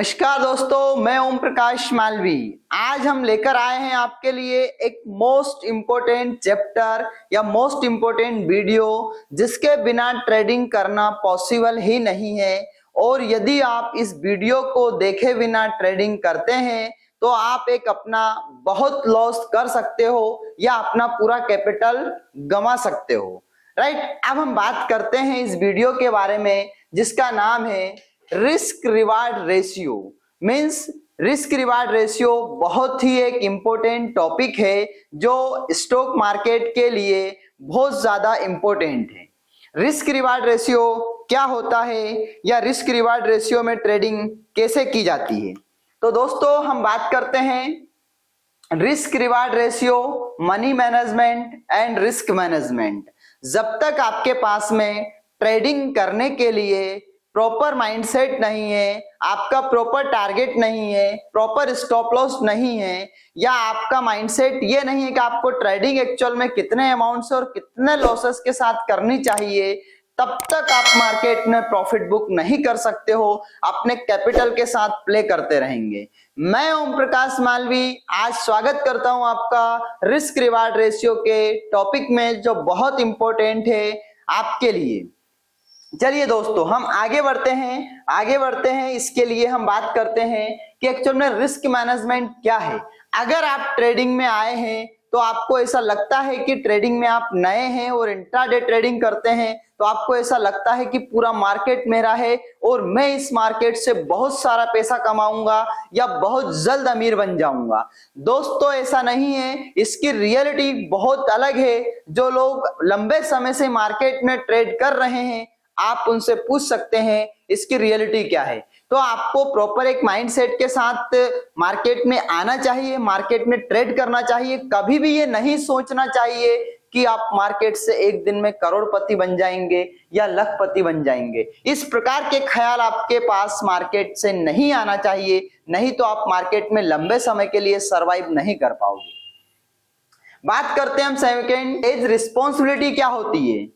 नमस्कार दोस्तों, मैं ओम प्रकाश मालवी। आज हम लेकर आए हैं आपके लिए एक मोस्ट इम्पोर्टेंट चैप्टर या मोस्ट इम्पोर्टेंट वीडियो जिसके बिना ट्रेडिंग करना पॉसिबल ही नहीं है। और यदि आप इस वीडियो को देखे बिना ट्रेडिंग करते हैं तो आप एक अपना बहुत लॉस कर सकते हो या अपना पूरा कैपिटल गंवा सकते हो। राइट, अब हम बात करते हैं इस वीडियो के बारे में जिसका नाम है risk reward ratio. Means risk reward ratio बहुत ही एक इंपॉर्टेंट टॉपिक है जो स्टॉक मार्केट के लिए बहुत ज्यादा इंपॉर्टेंट है। रिस्क रिवार्ड रेशियो क्या होता है या रिस्क रिवार्ड रेशियो में ट्रेडिंग कैसे की जाती है। तो दोस्तों हम बात करते हैं risk reward ratio, money management and risk management. जब तक आपके पास में ट्रेडिंग करने के लिए प्रॉपर माइंडसेट नहीं है, आपका प्रॉपर टारगेट नहीं है, प्रॉपर स्टॉप लॉस नहीं है, या आपका माइंडसेट ये नहीं है कि आपको ट्रेडिंग एक्चुअल में कितने अमाउंट से और कितने लॉसेस के साथ करनी चाहिए, तब तक आप मार्केट में प्रॉफिट बुक नहीं कर सकते हो, अपने कैपिटल के साथ प्ले करते रहेंगे। मैं ओम प्रकाश मालवी आज स्वागत करता हूं आपका रिस्क रिवार्ड रेशियो के टॉपिक में जो बहुत इंपॉर्टेंट है आपके लिए। चलिए दोस्तों हम आगे बढ़ते हैं। इसके लिए हम बात करते हैं कि एक्चुअल में रिस्क मैनेजमेंट क्या है। अगर आप ट्रेडिंग में आए हैं तो आपको ऐसा लगता है कि ट्रेडिंग में आप नए हैं और इंट्राडे ट्रेडिंग करते हैं तो आपको ऐसा लगता है कि पूरा मार्केट मेरा है और मैं इस मार्केट से बहुत सारा पैसा कमाऊंगा या बहुत जल्द अमीर बन जाऊंगा। दोस्तों ऐसा नहीं है, इसकी रियलिटी बहुत अलग है। जो लोग लंबे समय से मार्केट में ट्रेड कर रहे हैं आप उनसे पूछ सकते हैं इसकी रियलिटी क्या है। तो आपको प्रॉपर एक माइंडसेट के साथ मार्केट में आना चाहिए, मार्केट में ट्रेड करना चाहिए। कभी भी ये नहीं सोचना चाहिए कि आप मार्केट से एक दिन में करोड़पति बन जाएंगे या लखपति बन जाएंगे। इस प्रकार के ख्याल आपके पास मार्केट से नहीं आना चाहिए, नहीं तो आप मार्केट में लंबे समय के लिए सरवाइव नहीं कर पाओगे। बात करते हैं हम सेकंड, एज रिस्पॉन्सिबिलिटी क्या होती है।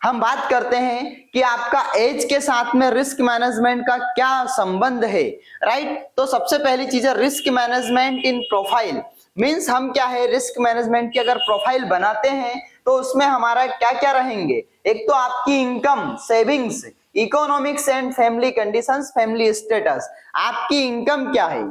हम बात करते हैं कि आपका एज के साथ में रिस्क मैनेजमेंट का क्या संबंध है। राइट, तो सबसे पहली चीज है रिस्क मैनेजमेंट इन प्रोफाइल। मींस हम क्या है, रिस्क मैनेजमेंट की अगर प्रोफाइल बनाते हैं तो उसमें हमारा क्या क्या रहेंगे। एक तो आपकी income, savings, economics and family conditions, family status. आपकी इनकम क्या है,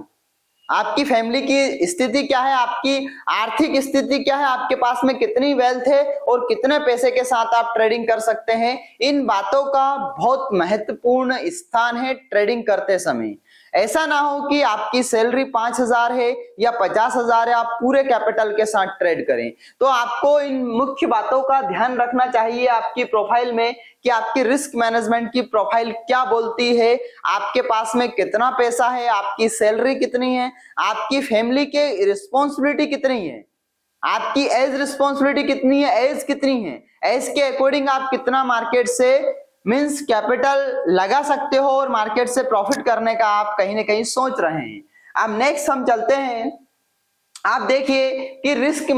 आपकी फैमिली की स्थिति क्या है, आपकी आर्थिक स्थिति क्या है, आपके पास में कितनी वेल्थ है और कितने पैसे के साथ आप ट्रेडिंग कर सकते हैं। इन बातों का बहुत महत्वपूर्ण स्थान है ट्रेडिंग करते समय। ऐसा ना हो कि आपकी सैलरी 5,000 है या 50,000 है, आप पूरे कैपिटल के साथ ट्रेड करें। तो आपको इन मुख्य बातों का ध्यान रखना चाहिए आपकी प्रोफाइल में कि आपकी रिस्क मैनेजमेंट की प्रोफाइल क्या बोलती है, आपके पास में कितना पैसा है, आपकी सैलरी कितनी है, आपकी फैमिली के रिस्पॉन्सिबिलिटी कितनी है, आपकी एज रिस्पॉन्सिबिलिटी कितनी है, एज कितनी है, एज के अकॉर्डिंग आप कितना मार्केट से मींस कैपिटल लगा सकते हो और मार्केट से प्रॉफिट करने का आप कहीं ना कहीं सोच रहे हैं। अब नेक्स्ट हम चलते हैं। आप देखिए कि रिस्क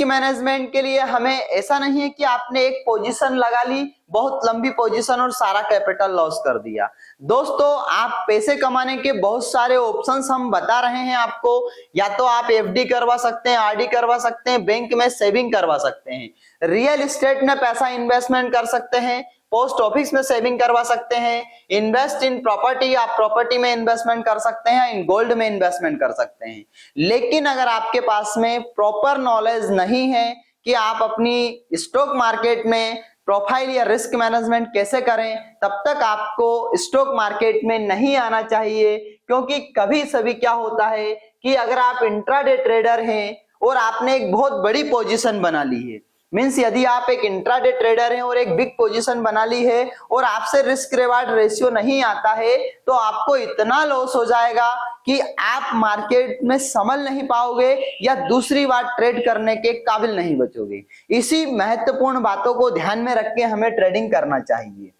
मैनेजमेंट के लिए हमें ऐसा नहीं है कि आपने एक पोजीशन लगा ली, बहुत लंबी पोजीशन, और सारा कैपिटल लॉस कर दिया। दोस्तों आप पैसे कमाने के बहुत सारे ऑप्शंस हम बता रहे हैं आपको। या तो आप एफडी करवा सकते हैं, आरडी करवा सकते हैं, बैंक में सेविंग करवा सकते हैं, रियल एस्टेट में पैसा इन्वेस्टमेंट कर सकते हैं, पोस्ट ऑफिस में सेविंग करवा सकते हैं, इन्वेस्ट इन प्रॉपर्टी, आप प्रॉपर्टी में इन्वेस्टमेंट कर सकते हैं, इन गोल्ड में इन्वेस्टमेंट कर सकते हैं। लेकिन अगर आपके पास में प्रॉपर नॉलेज नहीं है कि आप अपनी स्टॉक मार्केट में प्रोफाइल या रिस्क मैनेजमेंट कैसे करें, तब तक आपको स्टॉक मार्केट में नहीं आना चाहिए। क्योंकि कभी सभी क्या होता है कि अगर आप इंट्राडे ट्रेडर हैं और आपने एक बहुत बड़ी पोजीशन बना ली है, मींस यदि आप एक इंट्राडे ट्रेडर हैं और एक बिग पोजीशन बना ली है और आपसे रिस्क रिवार्ड रेशियो नहीं आता है, तो आपको इतना लॉस हो जाएगा कि आप मार्केट में संभल नहीं पाओगे या दूसरी बार ट्रेड करने के काबिल नहीं बचोगे। इसी महत्वपूर्ण बातों को ध्यान में रख के हमें ट्रेडिंग करना चाहिए।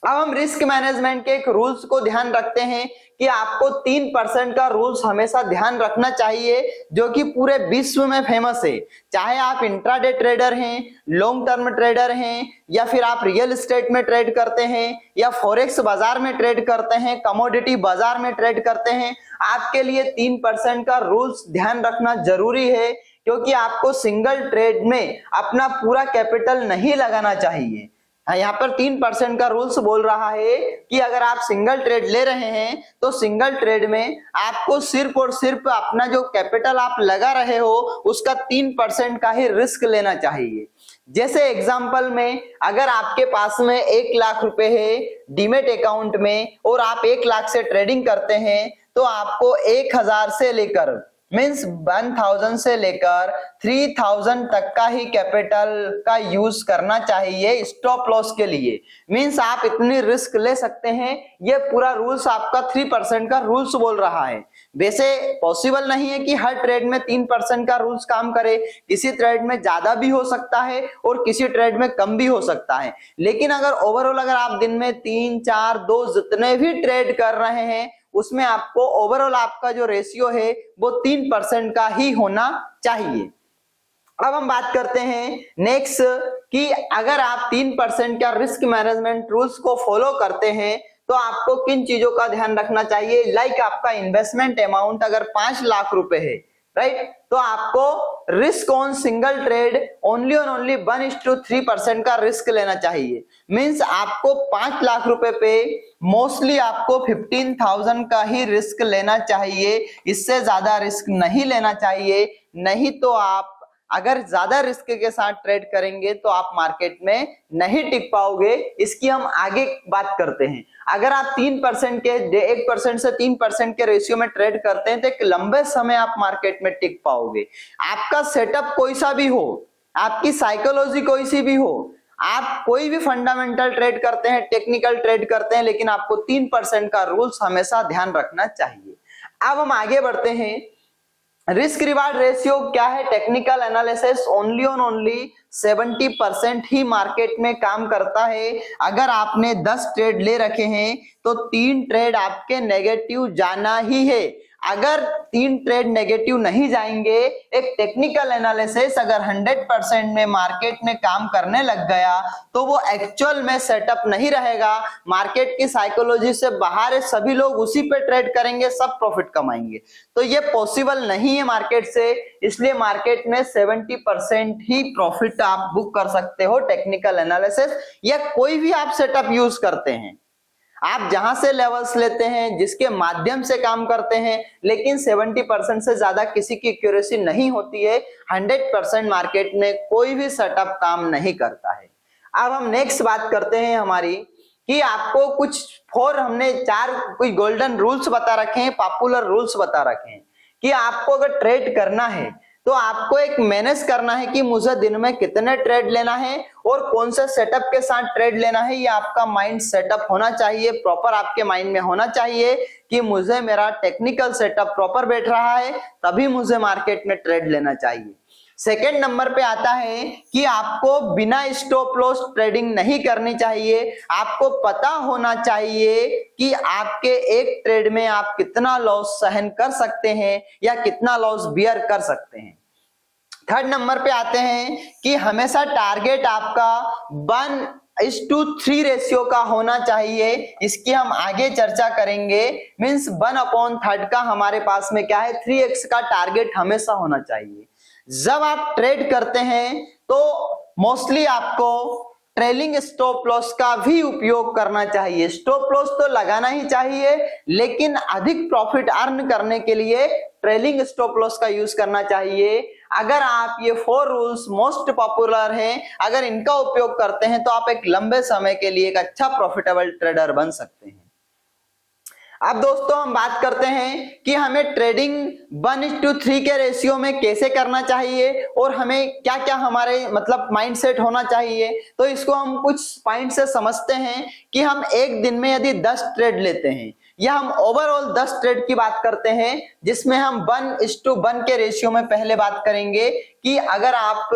अब हम रिस्क मैनेजमेंट के एक रूल्स को ध्यान रखते हैं कि आपको 3% का रूल्स हमेशा ध्यान रखना चाहिए, जो कि पूरे विश्व में फेमस है। चाहे आप इंट्राडे ट्रेडर हैं, लॉन्ग टर्म ट्रेडर हैं, या फिर आप रियल एस्टेट में ट्रेड करते हैं, या फॉरेक्स बाजार में ट्रेड करते हैं, कमोडिटी बाजार में ट्रेड करते हैं, आपके लिए 3% का रूल्स ध्यान रखना जरूरी है, क्योंकि आपको सिंगल ट्रेड में अपना पूरा कैपिटल नहीं लगाना चाहिए। यहाँ पर 3% का रूल्स बोल रहा है कि अगर आप सिंगल ट्रेड ले रहे हैं तो सिंगल ट्रेड में आपको सिर्फ और सिर्फ अपना जो कैपिटल आप लगा रहे हो उसका 3% का ही रिस्क लेना चाहिए। जैसे एग्जांपल में, अगर आपके पास में 1 लाख रुपए है डीमेट अकाउंट में और आप 1 लाख से ट्रेडिंग करते हैं, तो आपको 1000 से लेकर मीन्स 1000 से लेकर 3000 तक का ही कैपिटल का यूज करना चाहिए स्टॉप लॉस के लिए। मीन्स आप इतनी रिस्क ले सकते हैं, ये पूरा रूल्स आपका 3% का रूल्स बोल रहा है। वैसे पॉसिबल नहीं है कि हर ट्रेड में 3% का रूल्स काम करे, किसी ट्रेड में ज्यादा भी हो सकता है और किसी ट्रेड में कम भी हो सकता है, लेकिन अगर ओवरऑल अगर आप दिन में 3, 4, 2 जितने भी ट्रेड कर रहे हैं उसमें आपको ओवरऑल आपका जो रेशियो है वो 3% का ही होना चाहिए। अब हम बात करते हैं नेक्स्ट कि अगर आप 3% का रिस्क मैनेजमेंट रूल्स को फॉलो करते हैं तो आपको किन चीजों का ध्यान रखना चाहिए। लाइक आपका इन्वेस्टमेंट अमाउंट अगर 5 लाख रुपए है, राइट, तो आपको risk on single trade only 1:3% का रिस्क लेना चाहिए। मींस आपको 5 लाख रुपए पे मोस्टली आपको 15,000 का ही रिस्क लेना चाहिए, इससे ज्यादा रिस्क नहीं लेना चाहिए। नहीं तो आप अगर ज्यादा रिस्क के साथ ट्रेड करेंगे तो आप मार्केट में नहीं टिक पाओगे। इसकी हम आगे बात करते हैं। अगर आप 3% के 1% से 3% के रेशियो में ट्रेड करते हैं तो एक लंबे समय आप मार्केट में टिक पाओगे। आपका सेटअप कोई सा भी हो, आपकी साइकोलॉजी कोई सी भी हो, आप कोई भी फंडामेंटल ट्रेड करते हैं, टेक्निकल ट्रेड करते हैं, लेकिन आपको 3% का रूल्स हमेशा ध्यान रखना चाहिए। अब हम आगे बढ़ते हैं। रिस्क रिवार्ड रेशियो क्या है? टेक्निकल एनालिसिस ओनली 70% ही मार्केट में काम करता है। अगर आपने 10 ट्रेड ले रखे हैं तो 3 ट्रेड आपके नेगेटिव जाना ही है। अगर 3 ट्रेड नेगेटिव नहीं जाएंगे, एक टेक्निकल एनालिसिस अगर 100% में मार्केट में काम करने लग गया तो वो एक्चुअल में सेटअप नहीं रहेगा। मार्केट की साइकोलॉजी से बाहर है, सभी लोग उसी पे ट्रेड करेंगे, सब प्रॉफिट कमाएंगे। तो ये पॉसिबल नहीं है मार्केट से, इसलिए मार्केट में 70% ही प्रॉफिट आप बुक कर सकते हो टेक्निकल एनालिसिस या कोई भी आप सेटअप यूज करते हैं। आप जहां से लेवल्स लेते हैं, जिसके माध्यम से काम करते हैं, लेकिन 70% से ज्यादा किसी की एक्यूरेसी नहीं होती है। 100% मार्केट में कोई भी सेटअप काम नहीं करता है। अब हम नेक्स्ट बात करते हैं हमारी कि आपको हमने 4 कोई गोल्डन रूल्स बता रखे हैं, पॉपुलर रूल्स बता रखे हैं कि आपको अगर ट्रेड करना है तो आपको एक मैनेज करना है कि मुझे दिन में कितने ट्रेड लेना है और कौन से सेटअप के साथ ट्रेड लेना है। ये आपका माइंड सेटअप होना चाहिए, प्रॉपर आपके माइंड में होना चाहिए कि मुझे मेरा टेक्निकल सेटअप प्रॉपर बैठ रहा है, तभी मुझे मार्केट में ट्रेड लेना चाहिए। सेकेंड नंबर पे आता है कि आपको बिना स्टॉप लॉस ट्रेडिंग नहीं करनी चाहिए। आपको पता होना चाहिए कि आपके एक ट्रेड में आप कितना लॉस सहन कर सकते हैं या कितना लॉस बियर कर सकते हैं। थर्ड नंबर पे आते हैं कि हमेशा टारगेट आपका 1:3 रेशियो का होना चाहिए। इसकी हम आगे चर्चा करेंगे। मींस 1/3 का हमारे पास में क्या है, 3x का टारगेट हमेशा होना चाहिए। जब आप ट्रेड करते हैं तो मोस्टली आपको ट्रेलिंग स्टॉप लॉस का भी उपयोग करना चाहिए। स्टॉप लॉस तो लगाना ही चाहिए, लेकिन अधिक प्रॉफिट अर्न करने के लिए ट्रेलिंग स्टॉप लॉस का यूज करना चाहिए। अगर आप ये 4 रूल्स मोस्ट पॉपुलर हैं, अगर इनका उपयोग करते हैं तो आप एक लंबे समय के लिए एक अच्छा प्रॉफिटेबल ट्रेडर बन सकते हैं। अब दोस्तों हम बात करते हैं कि हमें ट्रेडिंग 1:3 के रेशियो में कैसे करना चाहिए और हमें क्या क्या हमारे मतलब माइंडसेट होना चाहिए। तो इसको हम कुछ पॉइंट से समझते हैं कि हम एक दिन में यदि 10 ट्रेड लेते हैं या हम ओवरऑल 10 ट्रेड की बात करते हैं, जिसमें हम 1:1 के रेशियो में पहले बात करेंगे कि अगर आप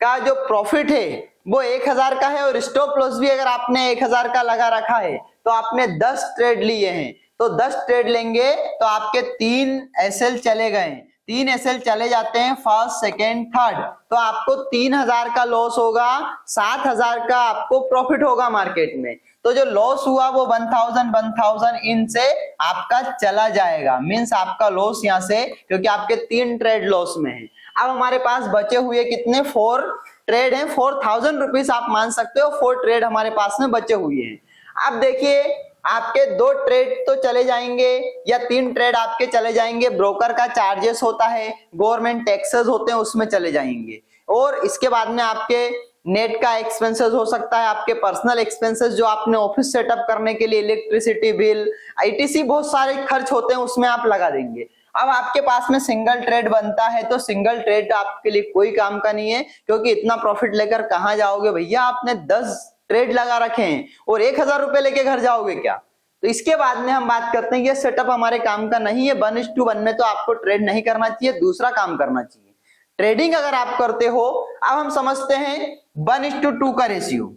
का जो प्रॉफिट है वो 1000 का है और स्टॉप लॉस भी अगर आपने 1000 का लगा रखा है तो आपने 10 ट्रेड लिए हैं, तो 10 ट्रेड लेंगे तो आपके 3 एसएल चले गए, 3 एसएल चले जाते हैं फर्स्ट सेकेंड थर्ड, तो आपको 3000 का लॉस होगा, 7000 का आपको प्रॉफिट होगा मार्केट में। तो जो लॉस हुआ वो 1000 इनसे आपका चला जाएगा, मींस आपका लॉस यहां से, क्योंकि आपके 3 ट्रेड लॉस में है। अब हमारे पास बचे हुए कितने 4 ट्रेड हैं, 4000 रुपीज आप मान सकते हो, 4 ट्रेड हमारे पास में बचे हुए हैं। अब देखिए आपके 2 ट्रेड तो चले जाएंगे या 3 ट्रेड आपके चले जाएंगे, ब्रोकर का चार्जेस होता है, गवर्नमेंट टैक्सेस होते हैं, उसमें चले जाएंगे, और इसके बाद में आपके नेट का एक्सपेंसेस हो सकता है, आपके पर्सनल एक्सपेंसेस जो आपने ऑफिस सेटअप करने के लिए, इलेक्ट्रिसिटी बिल, आईटीसी, बहुत सारे खर्च होते हैं, उसमें आप लगा देंगे। अब आपके पास में सिंगल ट्रेड बनता है तो सिंगल ट्रेड आपके लिए कोई काम का नहीं है, क्योंकि इतना प्रॉफिट लेकर कहां जाओगे भैया, आपने 10 ट्रेड लगा रखे हैं और 1000 रुपए लेके घर जाओगे क्या। तो इसके बाद में हम बात करते हैं, ये सेटअप हमारे काम का नहीं है, 1:1 में तो आपको ट्रेड नहीं करना चाहिए, दूसरा काम करना चाहिए। ट्रेडिंग अगर आप करते हो, अब हम समझते हैं 1:2 का रेशियो।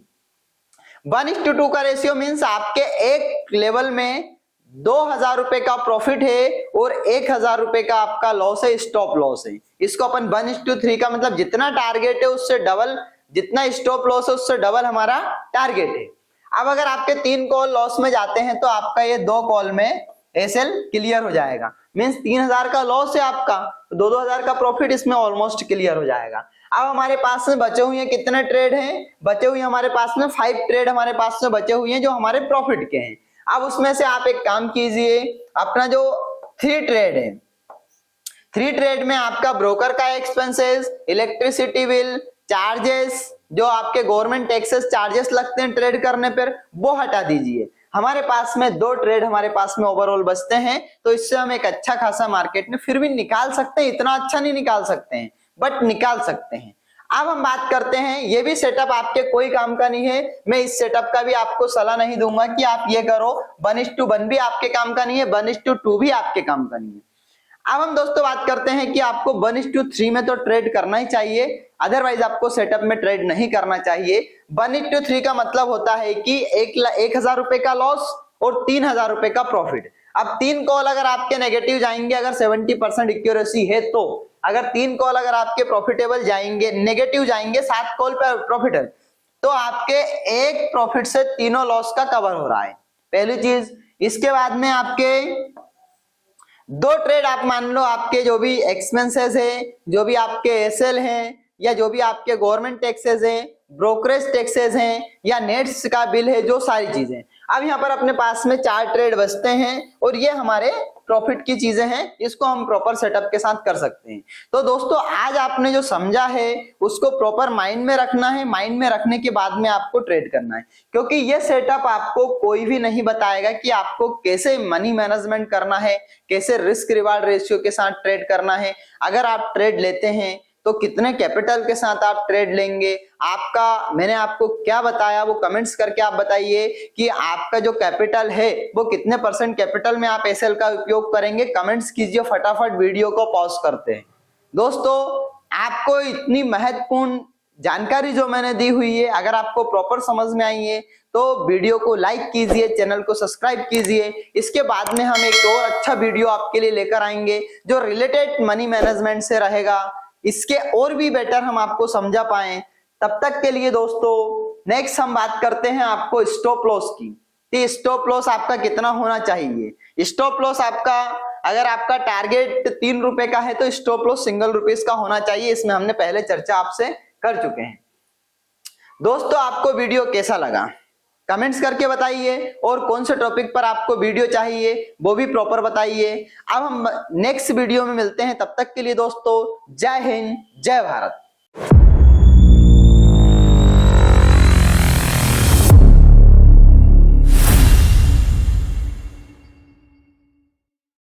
1:2 का रेशियो मीन्स आपके एक लेवल में 2000 रुपए का प्रॉफिट है और 1000 रुपए का आपका लॉस है, स्टॉप लॉस है। इसको अपन 1:3 का मतलब जितना टारगेट है उससे डबल, जितना स्टॉप लॉस है उससे डबल हमारा टारगेट है। अब अगर आपके 3 कॉल लॉस में जाते हैं तो आपका ये 2 कॉल में एसएल क्लियर हो जाएगा, मींस 3000 का लॉस है आपका, 2000 का प्रॉफिट इसमें ऑलमोस्ट क्लियर हो जाएगा। अब हमारे पास में बचे हुए कितने ट्रेड हैं, बचे हुए हमारे पास में 5 ट्रेड हमारे पास में बचे हुए हैं जो हमारे प्रॉफिट के हैं। अब उसमें से आप एक काम कीजिए, अपना जो 3 ट्रेड है, 3 ट्रेड में आपका ब्रोकर का एक्सपेंसेस, इलेक्ट्रिसिटी बिल, चार्जेस, जो आपके गवर्नमेंट टैक्सेस चार्जेस लगते हैं ट्रेड करने पर, वो हटा दीजिए। हमारे पास में 2 ट्रेड हमारे पास में ओवरऑल बचते हैं, तो इससे हम एक अच्छा खासा मार्केट में फिर भी निकाल सकते हैं, इतना अच्छा नहीं निकाल सकते हैं बट निकाल सकते हैं। अब हम बात करते हैं, ये भी सेटअप आपके कोई काम का नहीं है, मैं इस सेटअप का भी आपको सलाह नहीं दूंगा कि आप ये करो, 1:1 भी आपके काम का नहीं है, 1:2 भी आपके काम का नहीं है। अब हम दोस्तों बात करते हैं कि आपको 1:3 में तो ट्रेड करना ही चाहिए, अदरवाइज आपको सेटअप में ट्रेड नहीं करना चाहिए। 1:3 का मतलब होता है कि 1000 रुपए का लॉस और 3000 रुपए का प्रॉफिट। अब 3 कॉल अगर आपके नेगेटिव जाएंगे, अगर 70% एक्यूरेसी है तो, अगर 3 कॉल अगर आपके प्रॉफिटेबल जाएंगे, नेगेटिव जाएंगे, 7 कॉल पे प्रॉफिट है, तो आपके एक प्रॉफिट से तीनों लॉस का कवर हो रहा है, पहली चीज। इसके बाद में आपके 2 ट्रेड आप मान लो, आपके जो भी एक्सपेंसेस है, जो भी आपके एसएल हैं, या जो भी आपके गवर्नमेंट टैक्सेस हैं, ब्रोकरेज टैक्सेस हैं, या नेट्स का बिल है, जो सारी चीजें, अब यहाँ पर अपने पास में 4 ट्रेड बचते हैं और ये हमारे प्रॉफिट की चीजें हैं, इसको हम प्रॉपर सेटअप के साथ कर सकते हैं। तो दोस्तों आज आपने जो समझा है उसको प्रॉपर माइंड में रखना है, माइंड में रखने के बाद में आपको ट्रेड करना है, क्योंकि ये सेटअप आपको कोई भी नहीं बताएगा कि आपको कैसे मनी मैनेजमेंट करना है, कैसे रिस्क रिवार्ड रेशियो के साथ ट्रेड करना है, अगर आप ट्रेड लेते हैं तो कितने कैपिटल के साथ आप ट्रेड लेंगे। आपका, मैंने आपको क्या बताया वो कमेंट्स करके आप बताइए कि आपका जो कैपिटल है वो कितने % कैपिटल में आप एसएल का उपयोग करेंगे, कमेंट्स कीजिए, फटाफट वीडियो को पॉज करते हैं। दोस्तों आपको इतनी महत्वपूर्ण जानकारी जो मैंने दी हुई है, अगर आपको प्रॉपर समझ में आई है तो वीडियो को लाइक कीजिए, चैनल को सब्सक्राइब कीजिए। इसके बाद में हम एक और अच्छा वीडियो आपके लिए लेकर आएंगे जो रिलेटेड मनी मैनेजमेंट से रहेगा, इसके और भी बेटर हम आपको समझा पाए। तब तक के लिए दोस्तों नेक्स्ट हम बात करते हैं आपको स्टॉप लॉस की। स्टॉप लॉस आपका कितना होना चाहिए। स्टॉप लॉस आपका, अगर आपका टारगेट 3 रुपए का है तो स्टॉप लॉस सिंगल रुपीस का होना चाहिए, इसमें हमने पहले चर्चा आपसे कर चुके हैं। दोस्तों आपको वीडियो कैसा लगा कमेंट्स करके बताइए, और कौन से टॉपिक पर आपको वीडियो चाहिए वो भी प्रॉपर बताइए। अब हम नेक्स्ट वीडियो में मिलते हैं, तब तक के लिए दोस्तों जय हिंद, जय भारत।